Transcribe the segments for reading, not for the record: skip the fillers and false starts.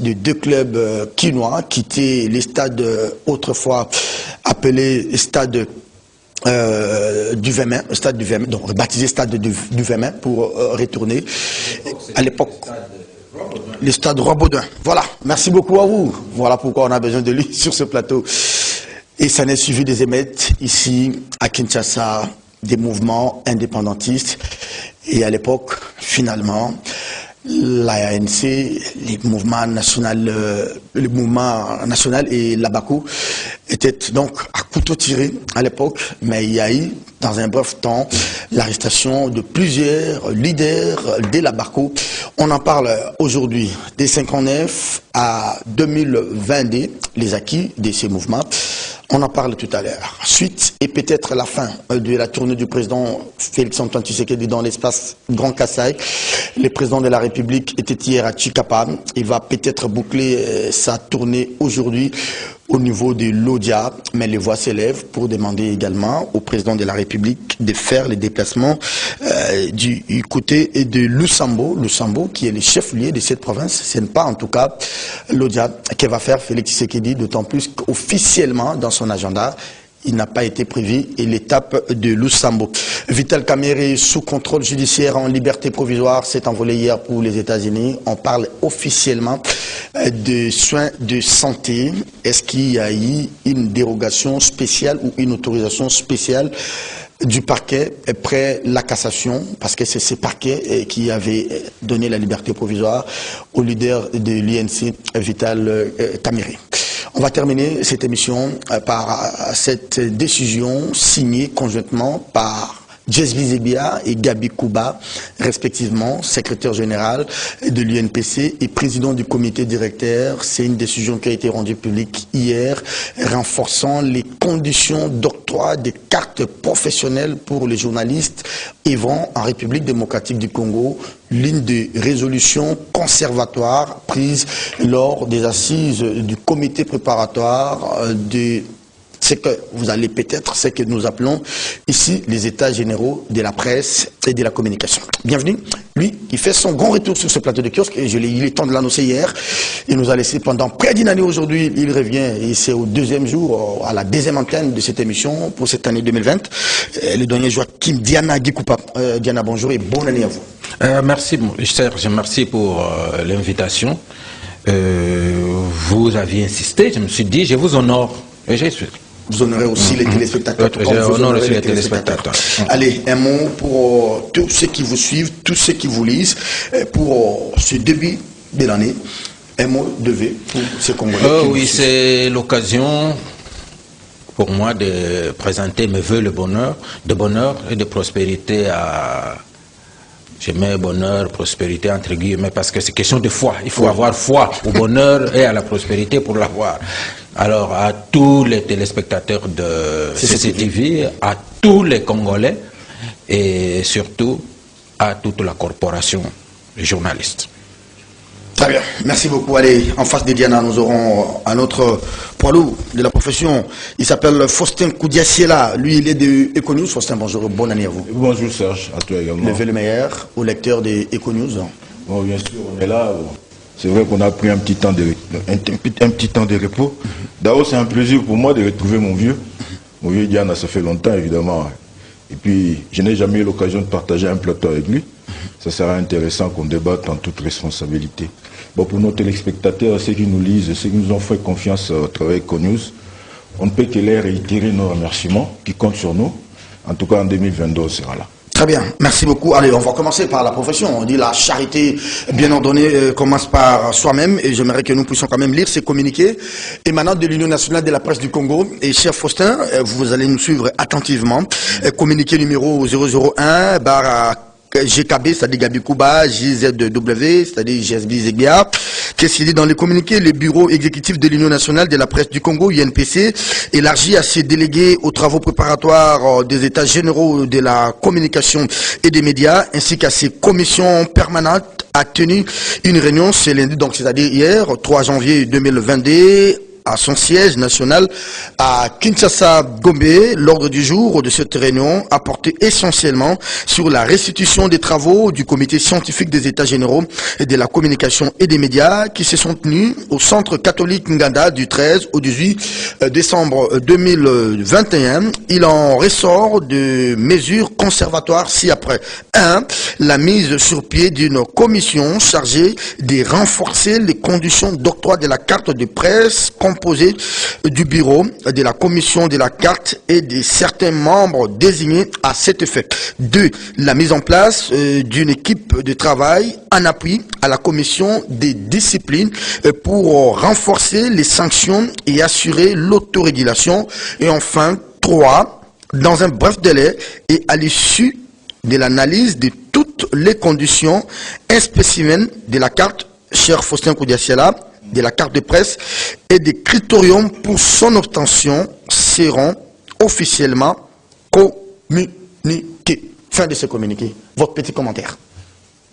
de deux clubs quinois qui étaient les stades autrefois appelés stades du Vermin, stade du Vermin, donc baptisé stade du Vermin pour retourner à l'époque. Le stade Roi-Baudouin. Voilà, merci beaucoup à vous. Voilà pourquoi on a besoin de lui sur ce plateau. Et ça n'est suivi des émeutes ici à Kinshasa, des mouvements indépendantistes. Et à l'époque, finalement, l'ANC, le mouvement national et l'Abakou étaient donc à couteau tiré à l'époque, mais il y a eu, dans un bref temps, l'arrestation de plusieurs leaders de l'Abakou. On en parle aujourd'hui, des 59 à 2022, les acquis de ces mouvements. On en parle tout à l'heure. Suite et peut-être la fin de la tournée du président Félix-Antoine Tshisekedi dans l'espace Grand Kassai. Le président de la République était hier à Tshikapa. Il va peut-être boucler sa tournée aujourd'hui au niveau de l'Odia, mais les voix s'élèvent pour demander également au président de la République de faire les déplacements du côté de Lusambo, qui est le chef-lieu de cette province. Ce n'est pas en tout cas l'Odia que va faire Félix Tshisekedi, d'autant plus qu'officiellement dans son agenda, il n'a pas été prévu et l'étape de Lusambo. Vital Kamerhe sous contrôle judiciaire en liberté provisoire s'est envolé hier pour les États-Unis. On parle officiellement de soins de santé. Est-ce qu'il y a eu une dérogation spéciale ou une autorisation spéciale du parquet après la cassation, parce que c'est ce parquet qui avait donné la liberté provisoire au leader de l'INC, Vital Kamerhe. On va terminer cette émission par cette décision signée conjointement par Jesby Zebia et Gabi Kouba, respectivement secrétaire général de l'UNPC et président du comité directeur. C'est une décision qui a été rendue publique hier, renforçant les conditions d'octroi des cartes professionnelles pour les journalistes œuvrant en République démocratique du Congo, l'une des résolutions conservatoires prises lors des assises du comité préparatoire de ce que vous allez peut-être, ce que nous appelons ici les états généraux de la presse et de la communication. Bienvenue. Lui, il fait son grand retour sur ce plateau de kiosque, et il est temps de l'annoncer hier. Il nous a laissé pendant près d'une année aujourd'hui. Il revient, et c'est au deuxième jour, à la deuxième antenne de cette émission pour cette année 2020. Le dernier Joachim Diana Gikupa. Diana, bonjour et bonne année à vous. Merci, Serge, merci pour l'invitation. Vous aviez insisté, je me suis dit, je vous honore. Et j'ai su. Vous honorez aussi les téléspectateurs. Honore aussi les téléspectateurs. Allez, un mot pour tous ceux qui vous suivent, tous ceux qui vous lisent, pour ce début de l'année. Un mot de vœux pour ces Congolais. Oui, c'est l'occasion pour moi de présenter mes vœux de bonheur et de prospérité à... Je mets bonheur, prospérité entre guillemets parce que c'est question de foi. Il faut avoir foi au bonheur et à la prospérité pour l'avoir. Alors à tous les téléspectateurs de CCTV, à tous les Congolais et surtout à toute la corporation des journalistes. Très bien, merci beaucoup. Allez, en face de Diana, nous aurons un autre poids lourd de la profession. Il s'appelle Faustin Koudiassiela. Lui, il est de Econews. Faustin, bonjour, bonne année à vous. Bonjour Serge, à toi également. Levez le meilleur au lecteur de Econews. Bon, bien sûr, on est là. C'est vrai qu'on a pris un petit temps de repos. D'abord, c'est un plaisir pour moi de retrouver mon vieux Diana, ça fait longtemps évidemment. Et puis, je n'ai jamais eu l'occasion de partager un plateau avec lui. Ça sera intéressant qu'on débatte en toute responsabilité. Bon, pour nos téléspectateurs, ceux qui nous lisent, ceux qui nous ont fait confiance au travail Econews, on ne peut que les réitérer nos remerciements qui comptent sur nous. En tout cas, en 2022, on sera là. Très bien, merci beaucoup. Allez, on va commencer par la profession. On dit la charité bien ordonnée commence par soi-même, et j'aimerais que nous puissions quand même lire ces communiqués émanant de l'Union nationale de la presse du Congo. Et cher Faustin, vous allez nous suivre attentivement. Communiqué numéro 001 GKB, c'est-à-dire Gabi Kouba, JZW, c'est-à-dire Jesby Zebia. Qu'est-ce qu'il dit dans les communiqués? Le bureau exécutif de l'Union nationale de la presse du Congo, UNPC, élargi à ses délégués aux travaux préparatoires des états généraux de la communication et des médias, ainsi qu'à ses commissions permanentes, a tenu une réunion ce lundi, donc c'est-à-dire hier, 3 janvier 2022, à son siège national à Kinshasa-Gombe. L'ordre du jour de cette réunion a porté essentiellement sur la restitution des travaux du comité scientifique des États généraux et de la communication et des médias qui se sont tenus au centre catholique Nganda du 13 au 18 décembre 2021. Il en ressort de mesures conservatoires ci-après. 1. La mise sur pied d'une commission chargée de renforcer les conditions d'octroi de la carte de presse composée du bureau de la commission de la carte et de certains membres désignés à cet effet. 2. La mise en place d'une équipe de travail en appui à la commission des disciplines pour renforcer les sanctions et assurer l'autorégulation. Et enfin, 3. Dans un bref délai et à l'issue de l'analyse de toutes les conditions, un spécimen de la carte, cher Faustin Koudiassiala, de la carte de presse et des critériums pour son obtention seront officiellement communiqués. Fin de ce communiqué. Votre petit commentaire.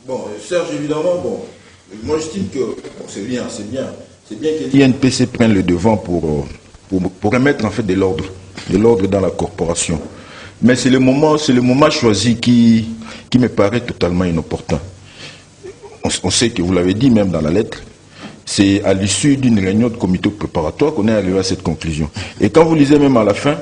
Bon, Serge, évidemment, bon, moi j'estime que bon, c'est bien que l'INPC prenne le devant pour remettre en fait de l'ordre dans la corporation. Mais c'est le moment choisi qui me paraît totalement inopportun. On sait que vous l'avez dit même dans la lettre, c'est à l'issue d'une réunion de comité préparatoire qu'on est arrivé à cette conclusion. Et quand vous lisez même à la fin,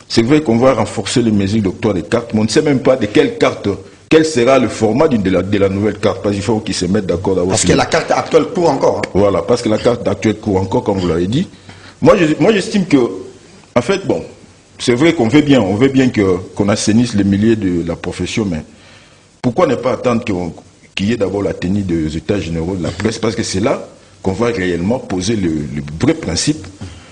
c'est vrai qu'on va renforcer les mesures d'octroi des cartes, mais on ne sait même pas de quelle carte, quel sera le format de la nouvelle carte, parce qu'il faut qu'ils se mettent d'accord d'abord. Parce que la carte actuelle court encore. Hein. Voilà, parce que la carte actuelle court encore, comme vous l'avez dit. Moi, j'estime que, en fait, bon, c'est vrai qu'on veut bien qu'on assainisse les milieux de la profession, mais pourquoi ne pas attendre qu'il y ait d'abord la tenue des états généraux de la presse, parce que c'est là qu'on va réellement poser le vrai principe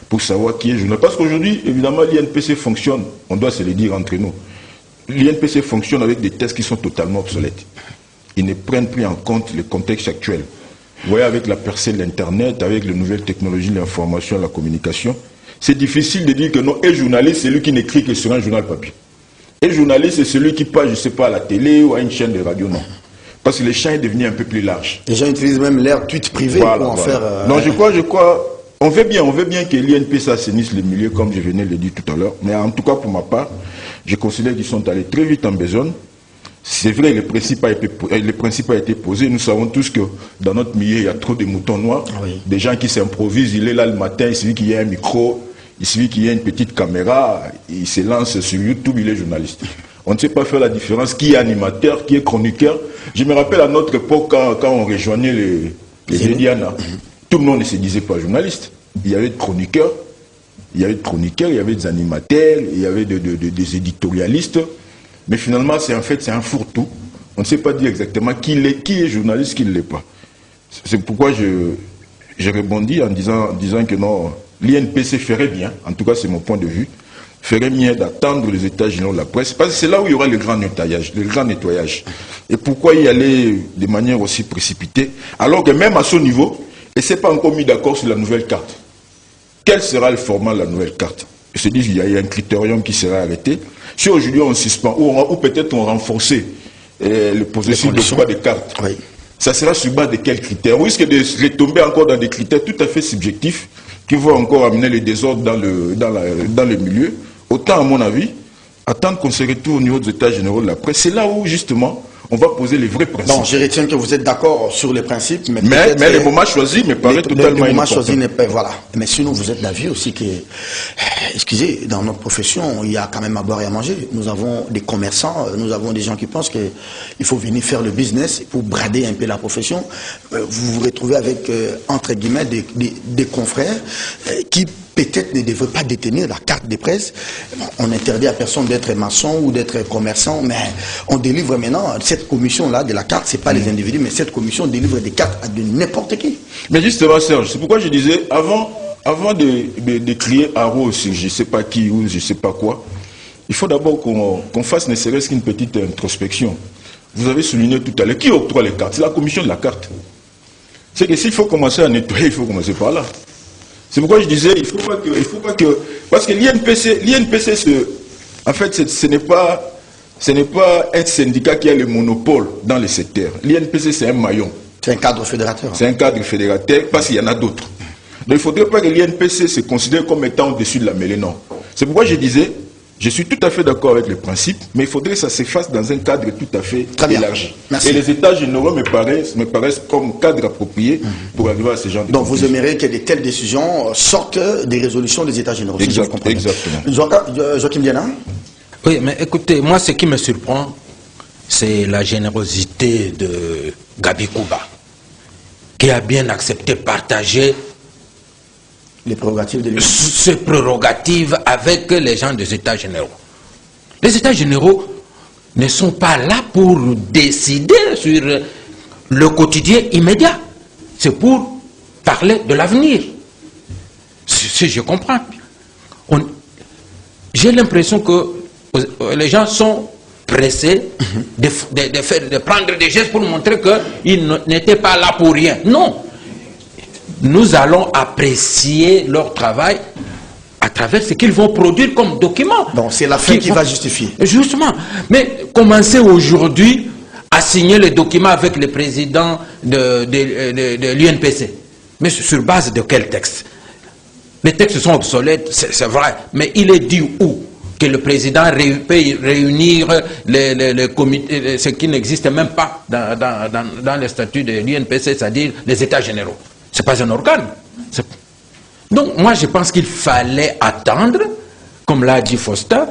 pour savoir qui est journaliste. Parce qu'aujourd'hui, évidemment, l'INPC fonctionne, on doit se le dire entre nous. L'INPC fonctionne avec des tests qui sont totalement obsolètes. Ils ne prennent plus en compte le contexte actuel. Vous voyez, avec la percée de l'Internet, avec les nouvelles technologies de l'information et de la communication, c'est difficile de dire que non, un journaliste, c'est lui qui n'écrit que sur un journal papier. Un journaliste, c'est celui qui passe, je ne sais pas, à la télé ou à une chaîne de radio, non. Parce que le champ est devenu un peu plus large. Les gens utilisent même leur tweet privé pour en faire... Non, je crois, on veut bien que l'INPC assainisse les milieux, comme je venais de le dire tout à l'heure. Mais en tout cas, pour ma part, je considère qu'ils sont allés très vite en besogne. C'est vrai, le principe a été posé. Nous savons tous que dans notre milieu, il y a trop de moutons noirs. Oui. Des gens qui s'improvisent. Il est là le matin, il suffit qu'il y ait un micro, il suffit qu'il y ait une petite caméra, il se lance sur YouTube, il est journaliste. On ne sait pas faire la différence, qui est animateur, qui est chroniqueur. Je me rappelle à notre époque, quand on rejoignait les médias, tout le monde ne se disait pas journaliste. Il y avait des chroniqueurs, il y avait des animateurs, il y avait des éditorialistes. Mais finalement, c'est un fourre-tout. On ne sait pas dire exactement qui est journaliste, qui ne l'est pas. C'est pourquoi je rebondis en disant que non, l'INPC ferait bien, en tout cas c'est mon point de vue, ferait mieux d'attendre les états généraux de la presse, parce que c'est là où il y aura le grand nettoyage. Et pourquoi y aller de manière aussi précipitée, alors que même à ce niveau, et c'est pas encore mis d'accord sur la nouvelle carte. Quel sera le format de la nouvelle carte? Ils se disent qu'il y a un critérium qui sera arrêté. Si aujourd'hui on suspend, ou peut-être on renforce le processus d'octroi des cartes, oui. Ça sera sur base de quels critères? Ou est-ce que de retomber encore dans des critères tout à fait subjectifs qui vont encore amener le désordre dans le milieu? Autant, à mon avis, attendre qu'on se retrouve au niveau des états généraux de la presse. C'est là où, justement, on va poser les vrais principes. Non, je retiens que vous êtes d'accord sur les principes, mais le moment choisi me paraît totalement le moment choisi n'est pas... Voilà. Mais sinon, vous êtes d'avis aussi que... Excusez, dans notre profession, il y a quand même à boire et à manger. Nous avons des commerçants, nous avons des gens qui pensent qu'il faut venir faire le business pour brader un peu la profession. Vous vous retrouvez avec, entre guillemets, des confrères qui... peut-être ne devrait pas détenir la carte de presse. On interdit à personne d'être maçon ou d'être commerçant, mais on délivre maintenant, cette commission-là de la carte, ce n'est pas les individus, mais cette commission délivre des cartes à de n'importe qui. Mais justement, Serge, c'est pourquoi je disais, avant de crier haro sur je ne sais pas qui ou je ne sais pas quoi, il faut d'abord qu'on fasse ne serait-ce qu'une petite introspection. Vous avez souligné tout à l'heure, qui octroie les cartes? C'est la commission de la carte. C'est que s'il faut commencer à nettoyer, il faut commencer par là. C'est pourquoi je disais, il faut pas que, parce que l'INPC, en fait, ce n'est pas un syndicat qui a le monopole dans le secteur. L'INPC, c'est un maillon. C'est un cadre fédérateur. C'est un cadre fédérateur, parce qu'il y en a d'autres. Donc il ne faudrait pas que l'INPC se considère comme étant au-dessus de la mêlée, non. C'est pourquoi je disais, je suis tout à fait d'accord avec le principe, mais il faudrait que ça se fasse dans un cadre tout à fait élargi. Merci. Et les États généraux me paraissent comme cadre approprié pour arriver à ce genre de Donc vous aimeriez que de telles décisions sortent des résolutions des États généraux, si je comprends bien. Exactement. Joachim Diana? Oui, mais écoutez, moi ce qui me surprend, c'est la générosité de Gabi Kouba, qui a bien accepté partager les prérogatives de l'Union. ces prérogatives avec les gens des États généraux. Les États généraux ne sont pas là pour décider sur le quotidien immédiat. C'est pour parler de l'avenir. Si je comprends. J'ai l'impression que les gens sont pressés de prendre des gestes pour montrer qu'ils n'étaient pas là pour rien. Non. Nous allons apprécier leur travail à travers ce qu'ils vont produire comme document. Donc c'est la fin qui va justifier. Justement. Mais commencer aujourd'hui à signer les documents avec le président de l'UNPC. Mais sur base de quel texte? Les textes sont obsolètes, c'est vrai. Mais il est dit où? Que le président peut réunir les comités, ce qui n'existe même pas dans le statut de l'UNPC, c'est-à-dire les États généraux. Ce n'est pas un organe. Donc moi je pense qu'il fallait attendre, comme l'a dit Foster,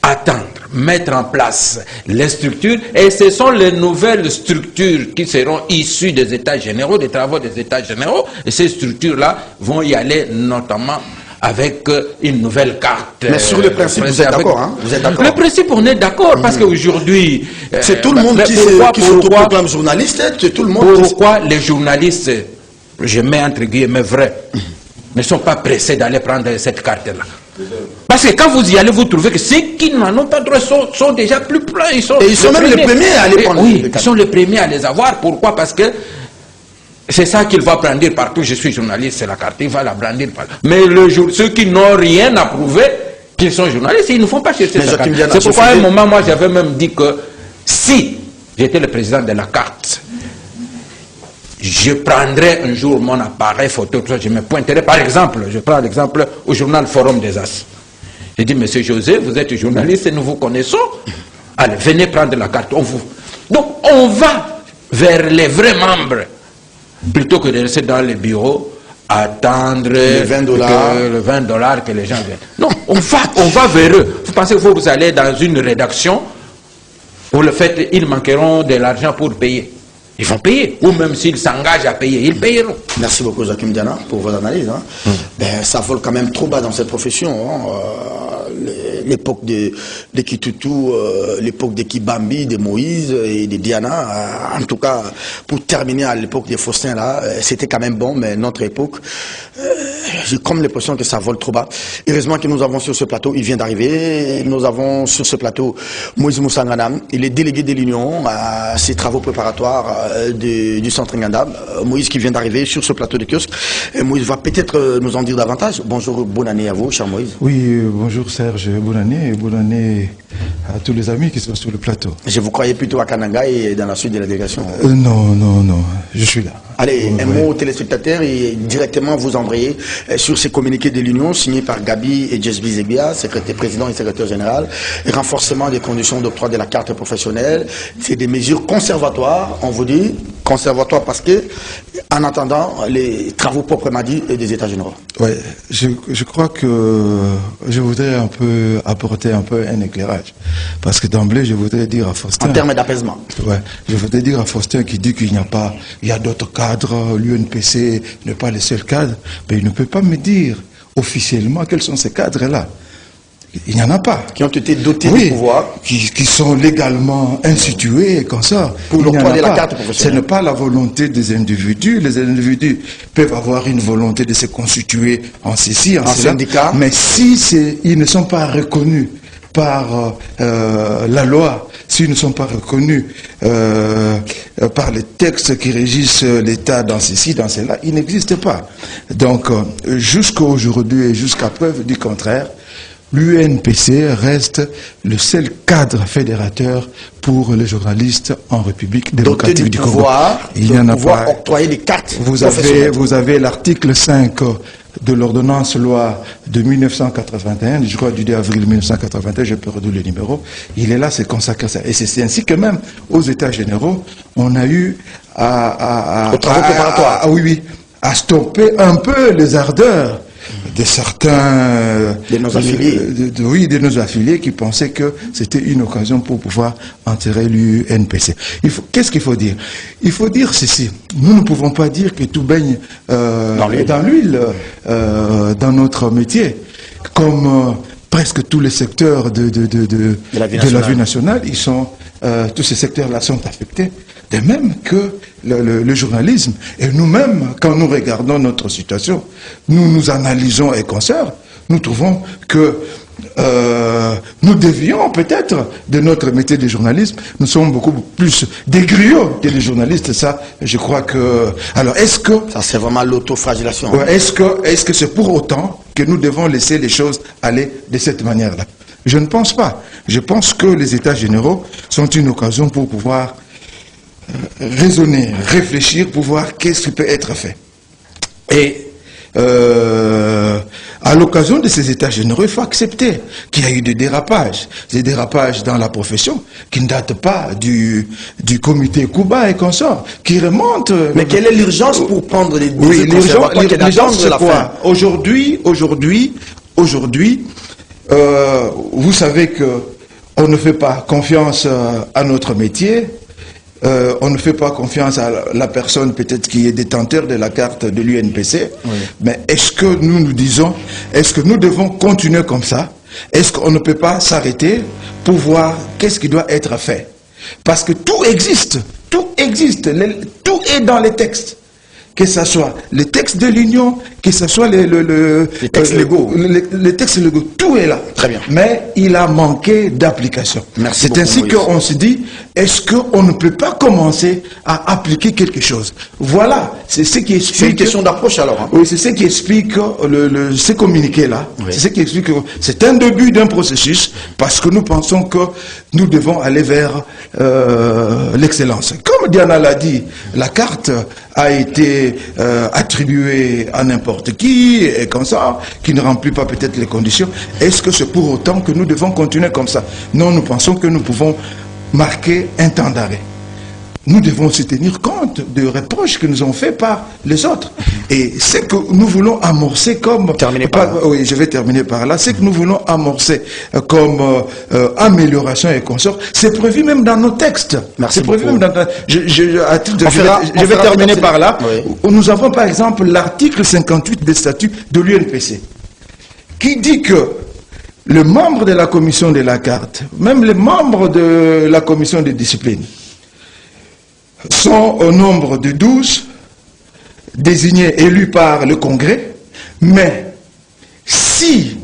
attendre, mettre en place les structures, et ce sont les nouvelles structures qui seront issues des États généraux, des travaux des États généraux, et ces structures-là vont y aller notamment avec une nouvelle carte. Mais sur le principe, vous êtes d'accord, hein? Vous êtes d'accord. Le principe, on est d'accord, parce qu'aujourd'hui... c'est tout le monde qui s'autoproclame journaliste, c'est tout le monde... Pourquoi les journalistes, je mets entre guillemets vrais, ne sont pas pressés d'aller prendre cette carte-là? Parce que quand vous y allez, vous trouvez que ceux qui n'en ont pas droit sont déjà plus pleins. Ils sont même les premiers à aller prendre. Oui, ils sont les premiers à les avoir. Pourquoi? Parce que c'est ça qu'il va brandir partout. Je suis journaliste, c'est la carte, il va la brandir partout. Mais ceux qui n'ont rien à prouver qu'ils sont journalistes, ils ne font pas chercher sa carte. C'est pourquoi à un moment, moi, j'avais même dit que si j'étais le président de la carte, je prendrais un jour mon appareil photo, je me pointerais, par exemple, je prends l'exemple au journal Forum des As. J'ai dit, monsieur José, vous êtes journaliste et nous vous connaissons. Allez, venez prendre la carte. Donc, on va vers les vrais membres, plutôt que de rester dans les bureaux, attendre les $20 que les gens viennent. Non, on va vers eux. Vous pensez que vous allez dans une rédaction, pour le fait, ils manqueront de l'argent pour payer. Ils vont payer, ou même s'ils s'engagent à payer, ils payeront. Merci beaucoup, Joachim Diana, pour votre analyse. Hein. Ben, ça vole quand même trop bas dans cette profession. Hein. L'époque de Kitutu, l'époque de Kibambi, de Moïse et de Diana. En tout cas, pour terminer à l'époque des Faustins, là, c'était quand même bon, mais notre époque, j'ai comme l'impression que ça vole trop bas. Heureusement que nous avons sur ce plateau, il vient d'arriver, nous avons sur ce plateau Moïse Moussangana, il est délégué de l'Union à ses travaux préparatoires du centre Nganda. Moïse qui vient d'arriver sur ce plateau de kiosque. Et Moïse va peut-être nous en dire davantage. Bonjour, bonne année à vous, cher Moïse. Oui, bonjour Serge, bonne année à tous les amis qui sont sur le plateau. Je vous croyais plutôt à Kananga et dans la suite de la délégation. Non, je suis là. Allez, un mot aux téléspectateurs et directement vous embrayer sur ces communiqués de l'Union signés par Gabi et Jesby Zegbia, secrétaire président et secrétaire général. Renforcement des conditions d'octroi de la carte professionnelle. C'est des mesures conservatoires, on vous dit, conservatoires parce que, en attendant les travaux proprement dits des États généraux. Oui, je crois que je voudrais apporter un peu un éclairage. Parce que d'emblée, je voudrais dire à Faustin... En termes d'apaisement. Ouais, je voudrais dire à Faustin qui dit qu'il n'y a pas... Il y a d'autres cadres, l'UNPC n'est pas le seul cadre, mais il ne peut pas me dire officiellement quels sont ces cadres-là. Il n'y en a pas. Qui ont été dotés de pouvoir. Qui sont légalement institués comme ça. Pour l'octroi de la carte professionnelle. Ce n'est pas la volonté des individus. Les individus peuvent avoir une volonté de se constituer en ceci, en cela. Syndicat. Mais si ils ne sont pas reconnus par la loi, s'ils ne sont pas reconnus par les textes qui régissent l'État dans ceci, dans cela, ils n'existent pas. Donc, jusqu'à aujourd'hui et jusqu'à preuve du contraire, l'UNPC reste le seul cadre fédérateur pour les journalistes en République démocratique du Congo. Il n'y en a pas. Octroyer des cartes. Vous avez l'article 5 de l'ordonnance loi de 1981, je crois du 2 avril 1981, j'ai perdu le numéro. Il est là, c'est consacré à ça. Et c'est ainsi que même aux États généraux, on a eu à stopper un peu les ardeurs de certains de nos affiliés. De nos affiliés qui pensaient que c'était une occasion pour pouvoir enterrer l'UNPC. Qu'est-ce qu'il faut dire? Il faut dire ceci. Nous ne pouvons pas dire que tout baigne dans l'huile dans notre métier. Comme presque tous les secteurs de la vie nationale, ils sont, tous ces secteurs-là sont affectés. De même que le journalisme, et nous-mêmes, quand nous regardons notre situation, nous nous analysons et conservons, nous trouvons que nous dévions peut-être de notre métier de journalisme. Nous sommes beaucoup plus des griots que des journalistes. Ça, je crois que... Alors, est-ce que... Ça, c'est vraiment l'autoflagellation. Est-ce que c'est pour autant que nous devons laisser les choses aller de cette manière-là? Je ne pense pas. Je pense que les États généraux sont une occasion pour pouvoir raisonner, réfléchir pour voir qu'est-ce qui peut être fait. Et à l'occasion de ces états généraux, il faut accepter qu'il y a eu des dérapages dans la profession qui ne datent pas du comité Kuba et consorts, qui remontent... Mais quelle est l'urgence pour prendre les oui, l'urgence c'est quoi? Aujourd'hui, vous savez que on ne fait pas confiance à notre métier. On ne fait pas confiance à la personne peut-être qui est détenteur de la carte de l'UNPC, oui. Mais est-ce que nous nous disons, est-ce que nous devons continuer comme ça? Est-ce qu'on ne peut pas s'arrêter pour voir qu'est-ce qui doit être fait? Parce que tout existe, tout est dans les textes. Que ce soit les textes de l'Union, que ce soit les textes légaux. Les textes légaux, tout est là. Très bien. Mais il a manqué d'application. Merci. C'est ainsi qu'on se dit, est-ce qu'on ne peut pas commencer à appliquer quelque chose? Voilà, c'est ce qui explique... C'est une question d'approche alors. Hein. Oui, c'est ce qui explique ces communiqués-là. Oui. C'est ce qui explique que c'est un début d'un processus, parce que nous pensons que nous devons aller vers l'excellence. Comme Diana l'a dit, la carte a été attribuée à n'importe qui, et comme ça, qui ne remplit pas peut-être les conditions. Est-ce que c'est pour autant que nous devons continuer comme ça? Non, nous pensons que nous pouvons marquer un temps d'arrêt. Nous devons aussi tenir compte des reproches que nous ont faits par les autres. Et ce que nous voulons amorcer comme... Oui, je vais terminer par là. Ce que nous voulons amorcer comme amélioration et consort, c'est prévu même dans nos textes. Merci beaucoup. Prévu même dans... Je vais terminer par là. Oui. Nous avons par exemple l'article 58 des statuts de l'UNPC, qui dit que le membre de la commission de la carte, même les membres de la commission de discipline, sont au nombre de 12, désignés, élus par le Congrès, mais si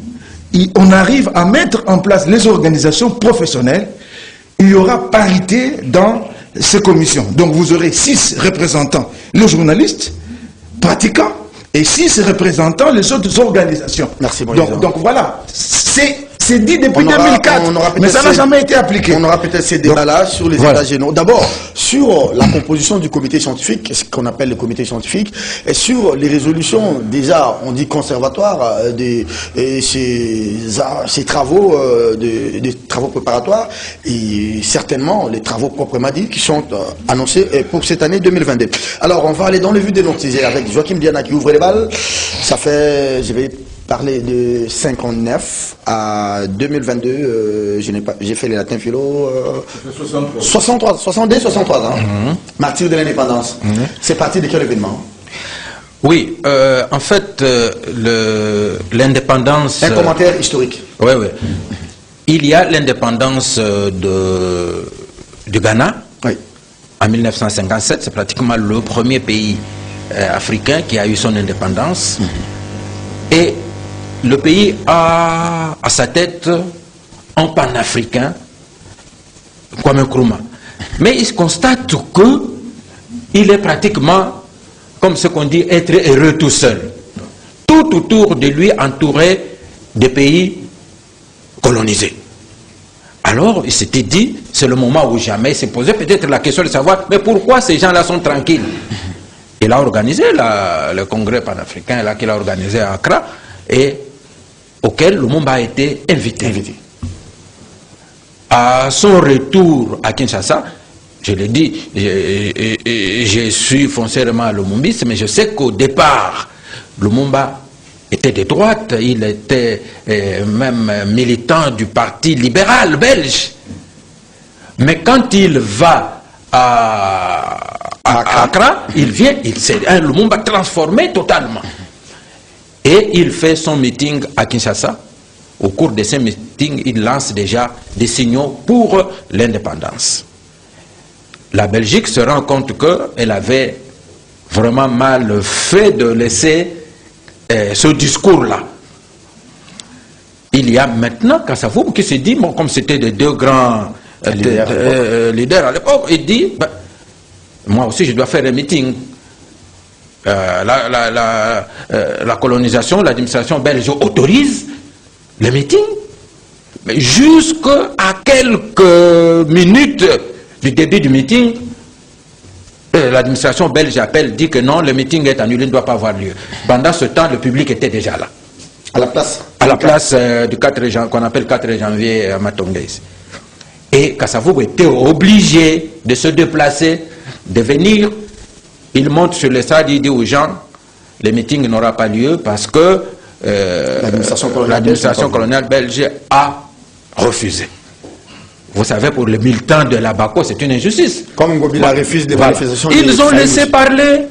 on arrive à mettre en place les organisations professionnelles, il y aura parité dans ces commissions. Donc vous aurez 6 représentants, les journalistes, pratiquants, et 6 représentants les autres organisations. Merci, donc voilà, c'est dit depuis 2004, mais ça n'a jamais été appliqué. On aura peut-être ces débats-là sur les états généraux. D'abord, sur la composition du comité scientifique, ce qu'on appelle le comité scientifique, et sur les résolutions, déjà, on dit conservatoire, ces travaux, des travaux préparatoires, et certainement les travaux proprement dits qui sont annoncés pour cette année 2022. Alors, on va aller dans le vue des noticiers avec Joachim Diana qui ouvre les balles. Ça fait, je vais parler de 59 à 2022, j'ai fait les latins philo, 63 ans, martyr de l'indépendance. C'est parti de quel événement? Oui, en fait, l'indépendance... Un commentaire historique. Oui. Il y a l'indépendance du Ghana, oui. En 1957, c'est pratiquement le premier pays africain qui a eu son indépendance. Et le pays a à sa tête un panafricain, Kwame Nkrumah. Mais il se constate qu'il est pratiquement, comme ce qu'on dit, être heureux tout seul. Tout autour de lui, entouré des pays colonisé. Alors, il s'était dit, c'est le moment où jamais il s'est posé peut-être la question de savoir, mais pourquoi ces gens-là sont tranquilles? Il a organisé le congrès panafricain qu'il a organisé à Accra et auquel Lumumba a été invité. À son retour à Kinshasa, je l'ai dit, je suis foncièrement lumumbiste, mais je sais qu'au départ, Lumumba était de droite, il était même militant du parti libéral belge. Mais quand il va à Accra, c'est un Lumumba transformé totalement. Et il fait son meeting à Kinshasa. Au cours de ces meetings, il lance déjà des signaux pour l'indépendance. La Belgique se rend compte qu'elle avait vraiment mal fait de laisser ce discours-là. Il y a maintenant Kasavubu qui se dit, bon, comme c'était les deux grands leaders à l'époque, il dit, ben, moi aussi je dois faire un meeting. La colonisation, l'administration belge autorise le meeting, mais jusqu'à quelques minutes du début du meeting, l'administration belge dit que non, le meeting est annulé, ne doit pas avoir lieu. Pendant ce temps, le public était déjà là. À la place du 4 janvier, qu'on appelle 4 janvier à Matongais. Et Kasavubu était obligé de se déplacer, de venir. Il monte sur le stade, il dit aux gens, le meeting n'aura pas lieu parce que l'administration coloniale belge a refusé. Vous savez, pour les militants de la BACO, c'est une injustice. Comme Ngobila refuse des manifestations. Ils ont laissé parler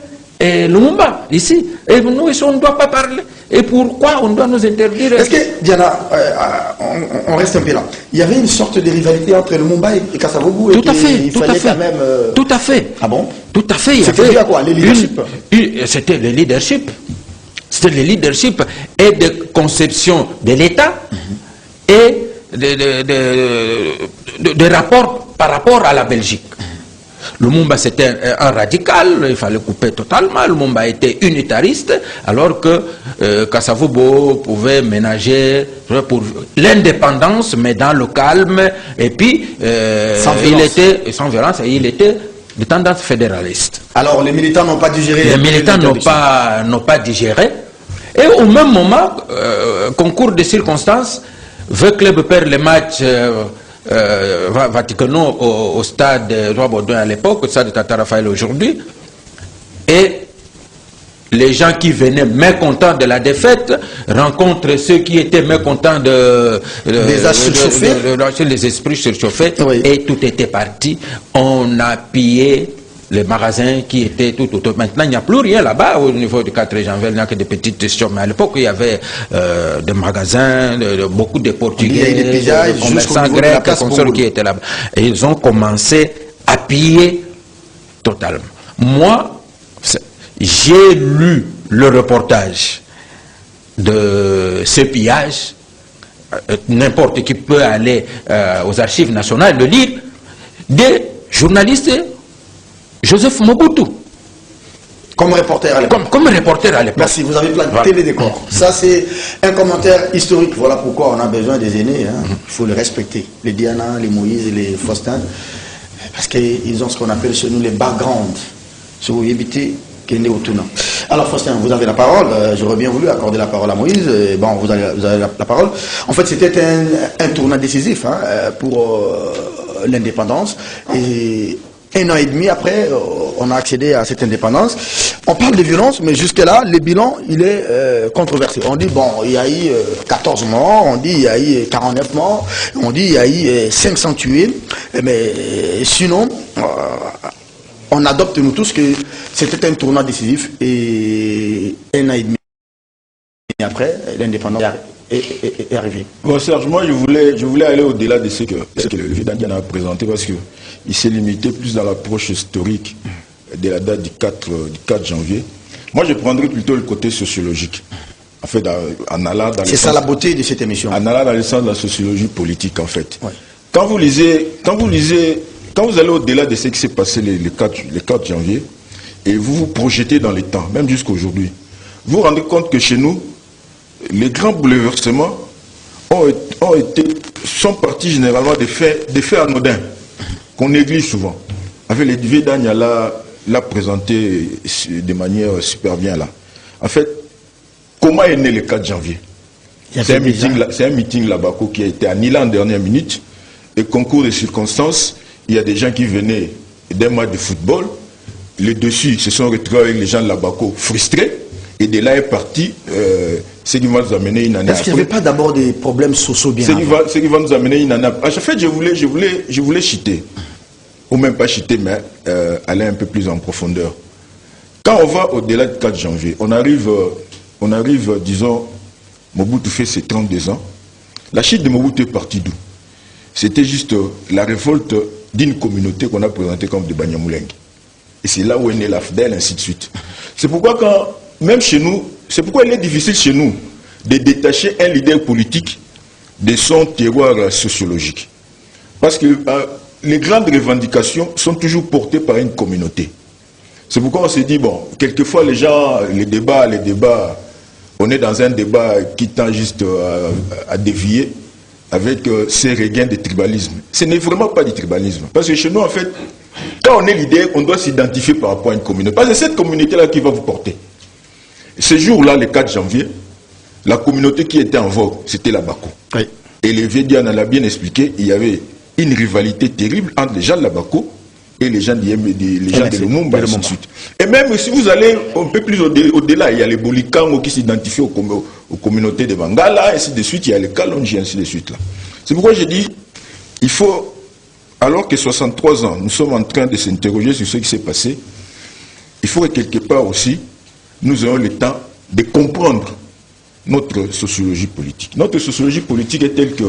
Lumumba, ici. Et nous, ici, on ne doit pas parler. Et pourquoi on doit nous interdire? Est-ce que, Diana, on reste un peu là. Il y avait une sorte de rivalité entre Lumumba et Kasavubu. Tout à fait. Il fallait quand même... Tout à fait. Ah bon? Tout à fait. C'était dû à quoi? Le leadership? C'était le leadership. C'était le leadership et de conception de l'État et de rapport par rapport à la Belgique. Lumumba c'était un radical, il fallait couper totalement. Lumumba était unitariste, alors que Kasavubu pouvait ménager pour l'indépendance, mais dans le calme, et puis il était sans violence, et il était de tendance fédéraliste. Alors les militants n'ont pas digéré. Les militants n'ont pas digéré, et au même moment, concours de circonstances, le club perd les matchs Vaticano au stade Roi Baudouin à l'époque, au stade de Tata Raphaël aujourd'hui, et les gens qui venaient mécontents de la défaite rencontrent ceux qui étaient mécontents les esprits surchauffés, oui. Et tout était parti. On a pillé les magasins qui étaient tout autour. Maintenant, il n'y a plus rien là-bas au niveau du 4 janvier, il n'y a que des petites choses. Mais à l'époque, il y avait des magasins, beaucoup de Portugais, des commerçants grecs, qui étaient là-bas. Et ils ont commencé à piller totalement. Moi, j'ai lu le reportage de ce pillage. N'importe qui peut aller aux archives nationales le lire. Des journalistes. Joseph Mobutu. Comme reporter à l'époque. Comme reporter à l'époque. Merci, vous avez planté les décors. Ça, c'est un commentaire historique. Voilà pourquoi on a besoin des aînés. Hein. Il faut les respecter. Les Diana, les Moïse, les Faustin. Parce qu'ils ont ce qu'on appelle chez nous les backgrounds. Si vous évitez qu'il n'y ait autant. Alors, Faustin, vous avez la parole. J'aurais bien voulu accorder la parole à Moïse. Bon, vous avez la parole. En fait, c'était un tournant décisif pour l'indépendance. Et 1 an et demi après, on a accédé à cette indépendance. On parle de violence, mais jusque-là, le bilan, il est controversé. On dit, bon, il y a eu 14 morts, on dit, il y a eu 49 morts, on dit, il y a eu 500 tués. Mais sinon, on adopte nous tous que c'était un tournant décisif. Et 1 an et demi après, l'indépendance est arrivée. Bon, Serge, moi, je voulais aller au-delà de ce que le Vidan a présenté, parce que il s'est limité plus dans l'approche historique de la date du 4 janvier. Moi, je prendrais plutôt le côté sociologique. En fait, en allant dans c'est ça la beauté de cette émission. En allant dans le sens de la sociologie politique, en fait. Ouais. Quand vous allez au-delà de ce qui s'est passé le 4 janvier, et vous vous projetez dans les temps, même jusqu'à aujourd'hui, vous vous rendez compte que chez nous, les grands bouleversements sont partis généralement des faits anodins, qu'on néglige souvent. Avec les Védania l'a présenté de manière super bien là. En fait, comment est né le 4 janvier? C'est un meeting là-bas qui a été annulé en dernière minute. Et concours de circonstances, il y a des gens qui venaient d'un match de football. Les dessus se sont retrouvés avec les gens de la Bako frustrés. Et de là est parti ce qui va nous amener une année après. Est-ce qu'il n'y avait pas d'abord des problèmes sociaux bien Ce qui va nous amener une année après. En fait, je voulais chiter. Ou même pas chiter, mais aller un peu plus en profondeur. Quand on va au-delà du 4 janvier, on arrive, disons, Mobutu fait ses 32 ans. La chute de Mobutu est partie d'où? C'était juste la révolte d'une communauté qu'on a présentée comme de Banyamulenge. Et c'est là où est né l'AFDEL, ainsi de suite. C'est pourquoi même chez nous, c'est pourquoi il est difficile chez nous de détacher un leader politique de son terroir sociologique. Parce que les grandes revendications sont toujours portées par une communauté. C'est pourquoi on se dit, bon, quelquefois les gens, les débats, on est dans un débat qui tend juste à dévier avec ces regains de tribalisme. Ce n'est vraiment pas du tribalisme. Parce que chez nous, en fait, quand on est leader, on doit s'identifier par rapport à une communauté. Parce que c'est cette communauté-là qui va vous porter. Ce jour-là, le 4 janvier, la communauté qui était en vogue, c'était la Bako. Oui. Et le vieux Diane l'a bien expliqué, il y avait une rivalité terrible entre les gens de la Bako et les gens de Lumumba, et ainsi de suite. Et même si vous allez un peu plus au-delà, il y a les Bolikango qui s'identifient aux communautés de Bangala, ainsi de suite, il y a les Kalonji, ainsi de suite. C'est pourquoi je dis, il faut, alors que 63 ans, nous sommes en train de s'interroger sur ce qui s'est passé, il faut que quelque part aussi, nous ayons le temps de comprendre notre sociologie politique. Notre sociologie politique est telle que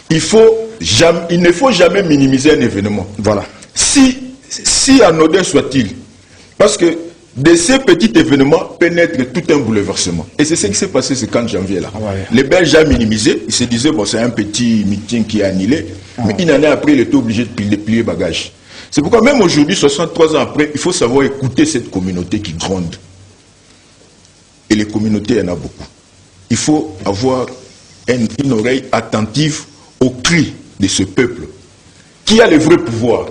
il ne faut jamais minimiser un événement. Voilà. Si anodin soit-il, parce que de ces petits événements peut naître tout un bouleversement. Et c'est ce qui s'est passé ce 4 janvier-là. Ah ouais. Les Belges ont minimisé, ils se disaient, bon, c'est un petit meeting qui est annulé, mais une année après, il était obligé de plier bagages. C'est pourquoi même aujourd'hui, 63 ans après, il faut savoir écouter cette communauté qui gronde. Et les communautés, il y en a beaucoup. Il faut avoir une oreille attentive aux cris de ce peuple, qui a le vrai pouvoir.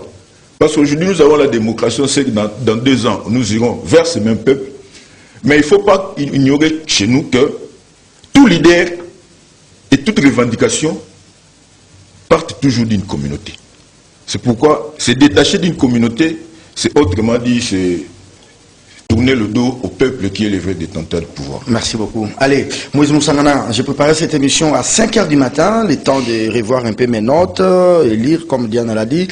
Parce qu'aujourd'hui, nous avons la démocratie, on sait que dans 2 ans, nous irons vers ce même peuple. Mais il ne faut pas ignorer chez nous que tout leader et toute revendication partent toujours d'une communauté. C'est pourquoi se détacher d'une communauté, c'est autrement dit, c'est tourner le dos au peuple qui est le vrai détenteur de pouvoir. Merci beaucoup. Allez, Moïse Moussangana, j'ai préparé cette émission à 5h du matin, le temps de revoir un peu mes notes et lire, comme Diana l'a dit.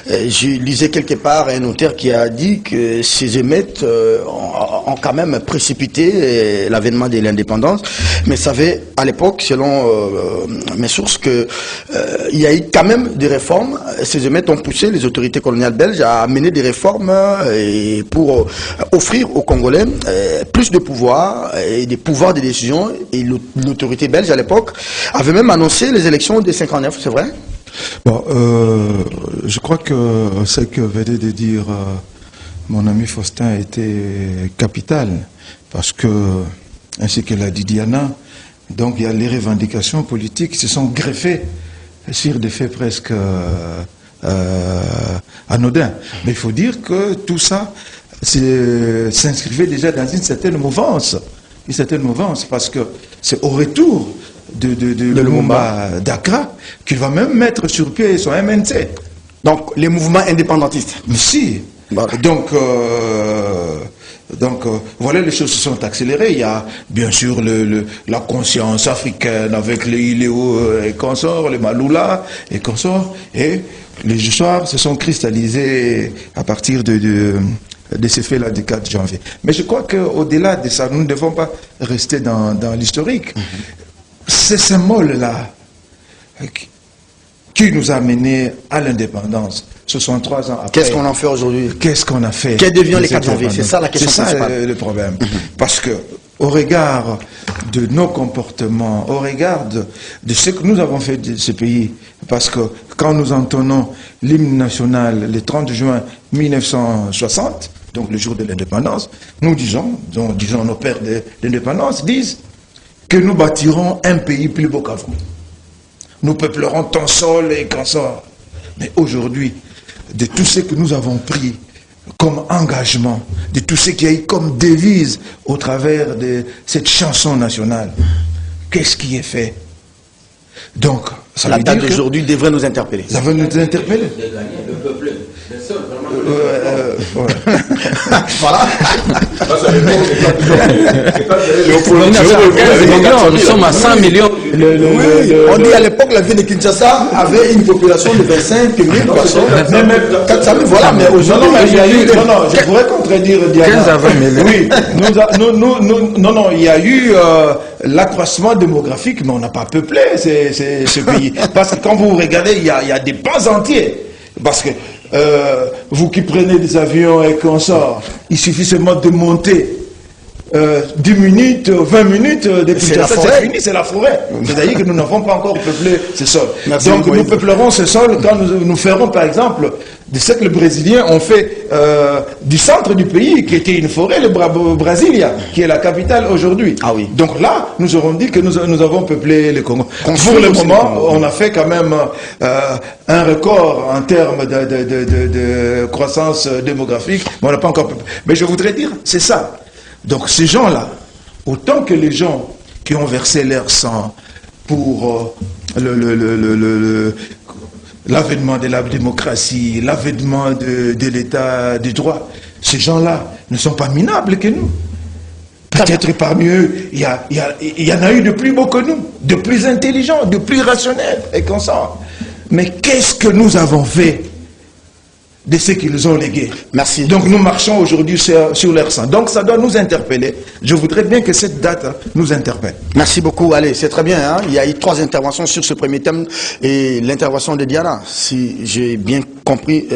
Je lisais quelque part un auteur qui a dit que ces émeutes ont quand même précipité l'avènement de l'indépendance, mais ça savait à l'époque, selon mes sources, que il y a eu quand même des réformes. Ces émeutes ont poussé les autorités coloniales belges à mener des réformes pour offrir aux Congolais plus de pouvoir et des pouvoirs de décision. Et l'autorité belge à l'époque avait même annoncé les élections de 59, c'est vrai? Bon, je crois que ce que venait de dire mon ami Faustin était capital, parce que, ainsi que l'a dit Diana, donc il y a les revendications politiques qui se sont greffées sur des faits presque anodins. Mais il faut dire que tout ça s'inscrivait déjà dans une certaine mouvance. Parce que c'est au retour de Lumumba d'Accra qu'il va même mettre sur pied son MNC. Donc les mouvements indépendantistes. Mais si. Voilà. Donc voilà, les choses se sont accélérées. Il y a bien sûr la conscience africaine avec les Iléo et consorts, les Maloula et consorts, et les histoires se sont cristallisées à partir de ces faits-là du 4 janvier. Mais je crois qu'au-delà de ça, nous ne devons pas rester dans l'historique. Ces symboles-là qui nous a menés à l'indépendance, 63 ans après. Qu'est-ce qu'on en fait aujourd'hui? Qu'est-ce qu'on a fait? Qu'est devient les 4 janvier? C'est ça la question principale. C'est ça le problème. Parce que, au regard de nos comportements, au regard de ce que nous avons fait de ce pays, parce que quand nous entonnons l'hymne national le 30 juin 1960, donc le jour de l'indépendance, nous disons nos pères de l'indépendance disent que nous bâtirons un pays plus beau qu'avant. nous peuplerons ton sol et consorts. Mais aujourd'hui, de tout ce que nous avons pris comme engagement, de tout ce qui a eu comme devise au travers de cette chanson nationale, qu'est-ce qui est fait? Donc, ça La veut date dire d'aujourd'hui devrait nous interpeller. ça veut nous interpeller. Le peuple, le seul, Voilà. nous sommes à 100 millions. On dit à l'époque, la ville de Kinshasa avait une population de 25 000 personnes. 400 000, voilà, mais aujourd'hui, il y a eu... Non, non, je pourrais contredire Diana. 15 à 20 000. Oui, non, il y a eu l'accroissement démographique, mais on n'a pas peuplé ce pays. Parce que quand vous regardez, il y a des pans entiers. Parce que vous qui prenez des avions et consorts, il suffit seulement de monter 10 minutes, 20 minutes, depuis C'est la ça, forêt. c'est fini, c'est la forêt. C'est-à-dire que nous n'avons pas encore peuplé ce sol. Merci Donc beaucoup, nous Moïse. peuplerons ce sol quand nous ferons, par exemple, de ce que les Brésiliens ont fait du centre du pays, qui était une forêt, le Brasilia, qui est la capitale aujourd'hui. Ah oui. Donc là, nous aurons dit que nous avons peuplé le Congo. Construire Pour le aussi moment, le Congo. on a fait quand même un record en termes de croissance démographique, mais on n'a pas encore peuplé. Mais je voudrais dire, c'est ça. Donc ces gens-là, autant que les gens qui ont versé leur sang pour l'avènement de la démocratie, l'avènement de l'état de droit, ces gens-là ne sont pas minables que nous. Peut-être parmi eux, il y en a eu de plus beaux que nous, de plus intelligents, de plus rationnels et conscients. Mais qu'est-ce que nous avons fait de ce qu'ils ont légué? Merci. Donc nous marchons aujourd'hui sur leur sang. Donc ça doit nous interpeller. Je voudrais bien que cette date nous interpelle. Merci beaucoup. Allez, c'est très bien. Hein. Il y a eu 3 interventions sur ce premier thème et l'intervention de Diana, si j'ai bien compris